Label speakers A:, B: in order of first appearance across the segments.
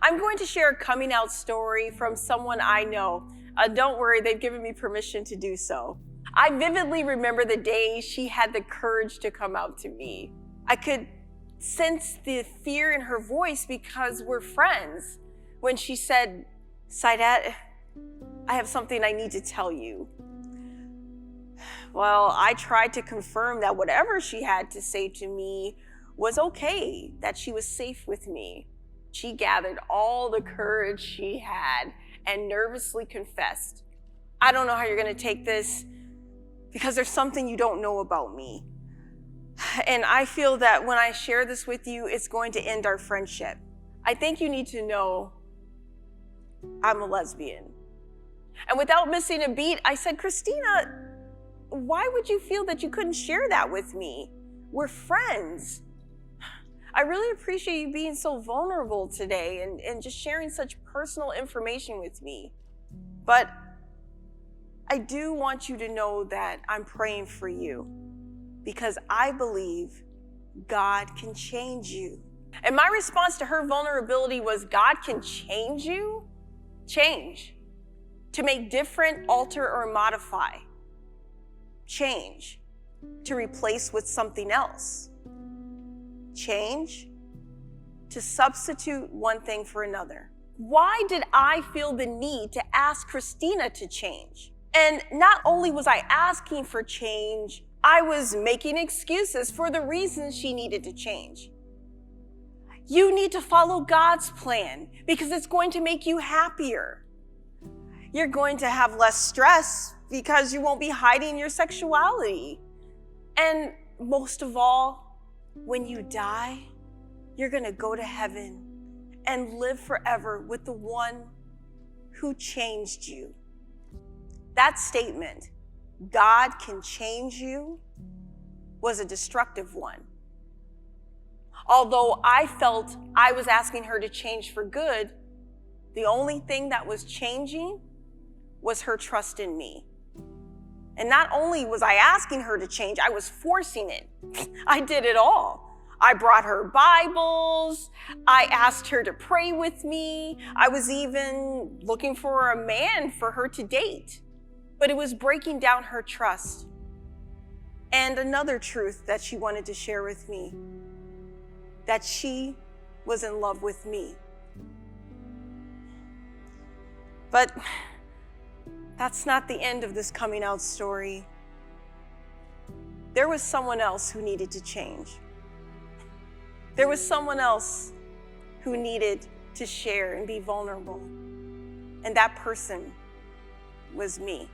A: I'm going to share a coming out story from someone I know. Don't worry, they've given me permission to do so. I vividly remember the day she had the courage to come out to me. I could sense the fear in her voice because we're friends. When she said, "Saidat, I have something I need to tell you." Well, I tried to confirm that whatever she had to say to me was okay, that she was safe with me. She gathered all the courage she had and nervously confessed, "I don't know how you're going to take this because there's something you don't know about me. And I feel that when I share this with you, it's going to end our friendship. I think you need to know I'm a lesbian." And without missing a beat, I said, "Christina, why would you feel that you couldn't share that with me? We're friends. I really appreciate you being so vulnerable today and just sharing such personal information with me. But I do want you to know that I'm praying for you because I believe God can change you." And my response to her vulnerability was, "God can change you?" Change. To make different, alter, or modify. Change. To replace with something else. Change. To substitute one thing for another. Why did I feel the need to ask Christina to change? And not only was I asking for change, I was making excuses for the reasons she needed to change. You need to follow God's plan because it's going to make you happier. You're going to have less stress because you won't be hiding your sexuality. And most of all, when you die, you're going to go to heaven and live forever with the one who changed you. That statement, "God can change you," was a destructive one. Although I felt I was asking her to change for good, the only thing that was changing was her trust in me. And not only was I asking her to change, I was forcing it. I did it all. I brought her Bibles. I asked her to pray with me. I was even looking for a man for her to date. But it was breaking down her trust. And another truth that she wanted to share with me, that she was in love with me. But that's not the end of this coming out story. There was someone else who needed to change. There was someone else who needed to share and be vulnerable. And that person was me.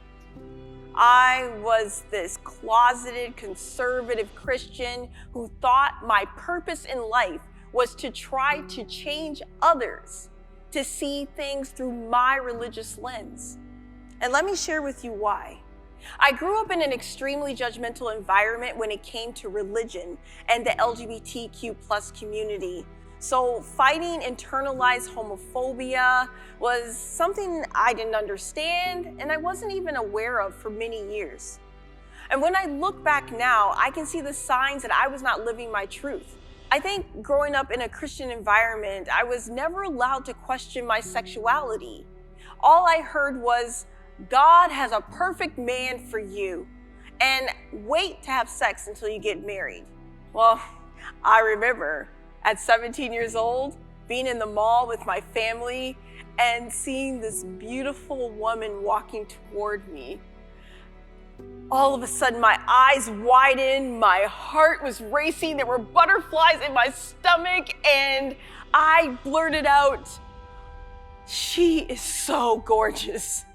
A: I was this closeted, conservative Christian who thought my purpose in life was to try to change others, to see things through my religious lens. And let me share with you why. I grew up in an extremely judgmental environment when it came to religion and the LGBTQ+ community. So fighting internalized homophobia was something I didn't understand and I wasn't even aware of for many years. And when I look back now, I can see the signs that I was not living my truth. I think growing up in a Christian environment, I was never allowed to question my sexuality. All I heard was, "God has a perfect man for you, and wait to have sex until you get married." Well, I remember at 17 years old, being in the mall with my family and seeing this beautiful woman walking toward me. All of a sudden, my eyes widened, my heart was racing, there were butterflies in my stomach, and I blurted out, "She is so gorgeous."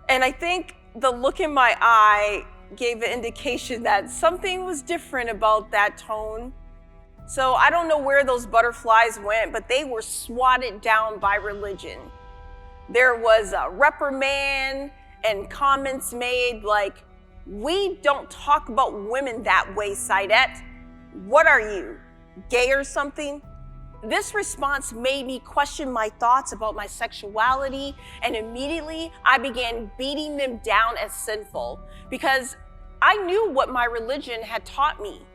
A: And I think the look in my eye gave an indication that something was different about that tone. So I don't know where those butterflies went, but they were swatted down by religion. There was a reprimand and comments made like, "We don't talk about women that way, Saidat. What are you, gay or something?" This response made me question my thoughts about my sexuality, and immediately I began beating them down as sinful because I knew what my religion had taught me,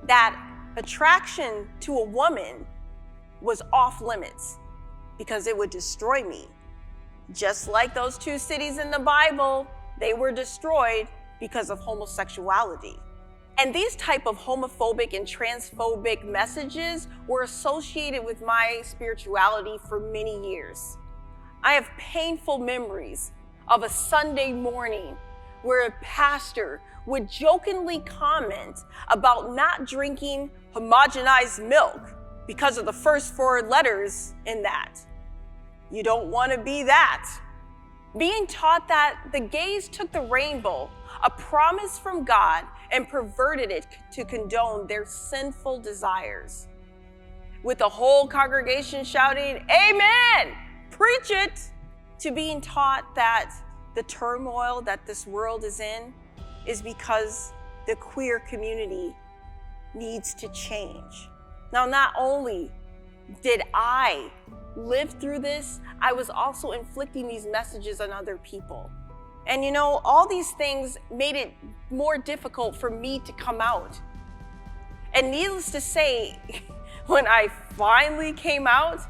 A: that attraction to a woman was off limits. because it would destroy me. Just like those 2 cities in the Bible, they were destroyed because of homosexuality. And these type of homophobic and transphobic messages were associated with my spirituality for many years. I have painful memories of a Sunday morning where a pastor would jokingly comment about not drinking homogenized milk because of the first 4 letters in that. You don't want to be that. Being taught that the gays took the rainbow, a promise from God, and perverted it to condone their sinful desires. With the whole congregation shouting, "Amen! Preach it!" To being taught that the turmoil that this world is in is because the queer community needs to change. Now, not only did I live through this, I was also inflicting these messages on other people. And you know, all these things made it more difficult for me to come out. And needless to say, when I finally came out,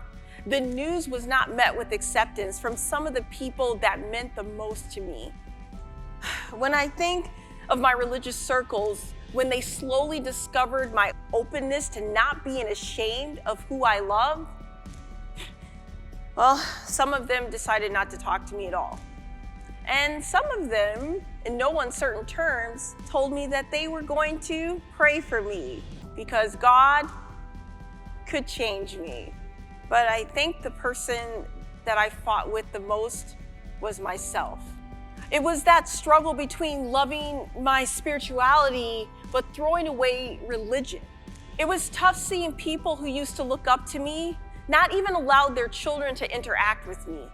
A: the news was not met with acceptance from some of the people that meant the most to me. When I think of my religious circles, when they slowly discovered my openness to not being ashamed of who I love, well, some of them decided not to talk to me at all. And some of them, in no uncertain terms, told me that they were going to pray for me because God could change me. But I think the person that I fought with the most was myself. It was that struggle between loving my spirituality but throwing away religion. It was tough seeing people who used to look up to me not even allowed their children to interact with me.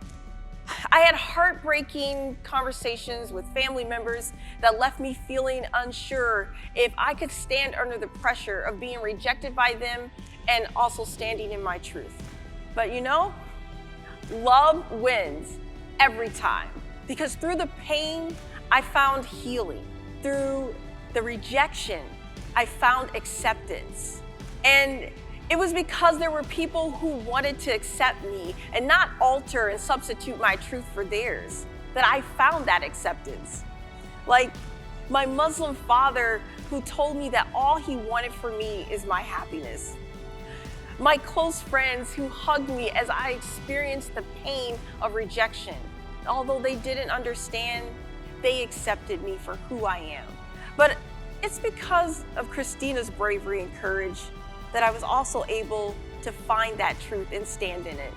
A: I had heartbreaking conversations with family members that left me feeling unsure if I could stand under the pressure of being rejected by them and also standing in my truth. But you know, love wins every time, because through the pain, I found healing. Through the rejection, I found acceptance. And it was because there were people who wanted to accept me and not alter and substitute my truth for theirs that I found that acceptance. Like my Muslim father who told me that all he wanted for me is my happiness. My close friends who hugged me as I experienced the pain of rejection. Although they didn't understand, they accepted me for who I am. But it's because of Christina's bravery and courage that I was also able to find that truth and stand in it.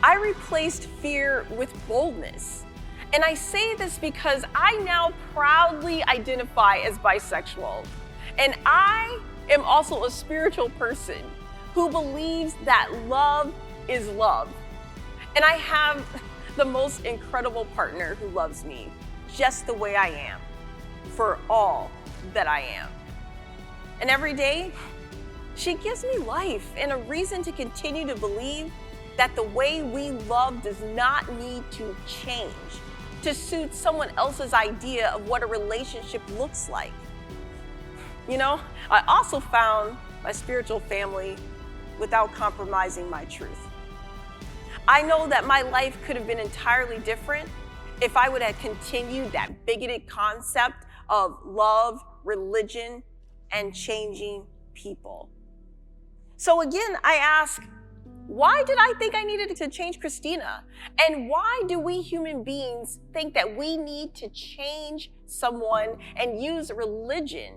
A: I replaced fear with boldness. And I say this because I now proudly identify as bisexual. And I am also a spiritual person who believes that love is love. And I have the most incredible partner who loves me just the way I am, for all that I am. And every day, she gives me life and a reason to continue to believe that the way we love does not need to change to suit someone else's idea of what a relationship looks like. You know, I also found my spiritual family without compromising my truth. I know that my life could have been entirely different if I would have continued that bigoted concept of love, religion, and changing people. So again, I ask, why did I think I needed to change Christina? And why do we human beings think that we need to change someone and use religion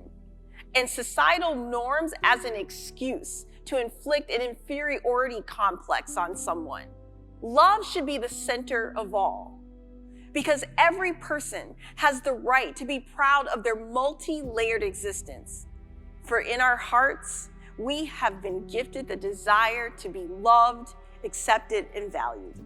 A: and societal norms as an excuse to inflict an inferiority complex on someone? Love should be the center of all, because every person has the right to be proud of their multi-layered existence. For in our hearts, we have been gifted the desire to be loved, accepted, and valued.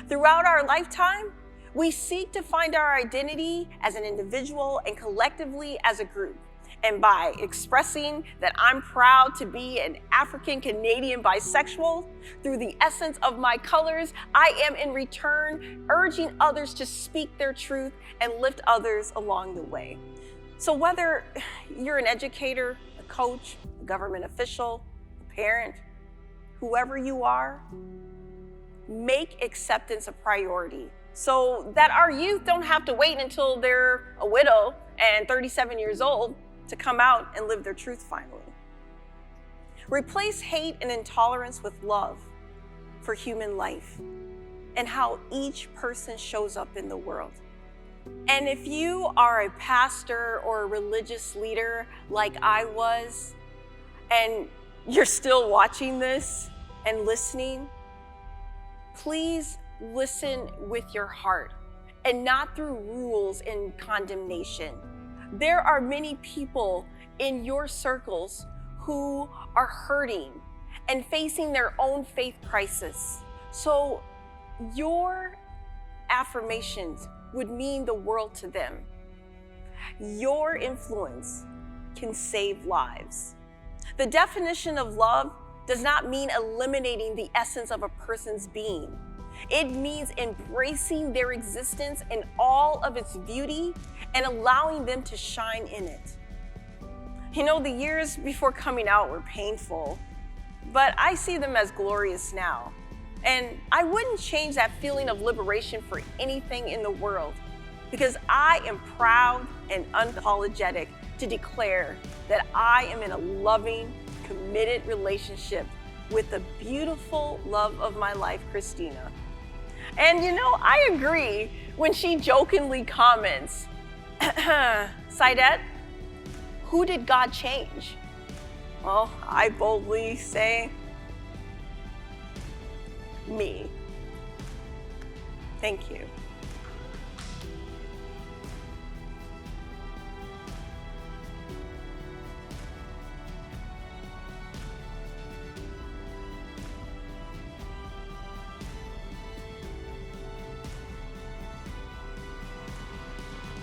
A: Throughout our lifetime, we seek to find our identity as an individual and collectively as a group. And by expressing that I'm proud to be an African Canadian bisexual, through the essence of my colors, I am in return urging others to speak their truth and lift others along the way. So whether you're an educator, a coach, a government official, a parent, whoever you are, make acceptance a priority so that our youth don't have to wait until they're a widow and 37 years old to come out and live their truth finally. Replace hate and intolerance with love for human life and how each person shows up in the world. And if you are a pastor or a religious leader like I was, and you're still watching this and listening, please listen with your heart and not through rules and condemnation. There are many people in your circles who are hurting and facing their own faith crisis. So your affirmations would mean the world to them. Your influence can save lives. The definition of love does not mean eliminating the essence of a person's being. It means embracing their existence in all of its beauty and allowing them to shine in it. You know, the years before coming out were painful, but I see them as glorious now. And I wouldn't change that feeling of liberation for anything in the world, because I am proud and unapologetic to declare that I am in a loving, committed relationship with the beautiful love of my life, Christina. And you know, I agree when she jokingly comments, Saidat, who did God change? Well, I boldly say, me. Thank you.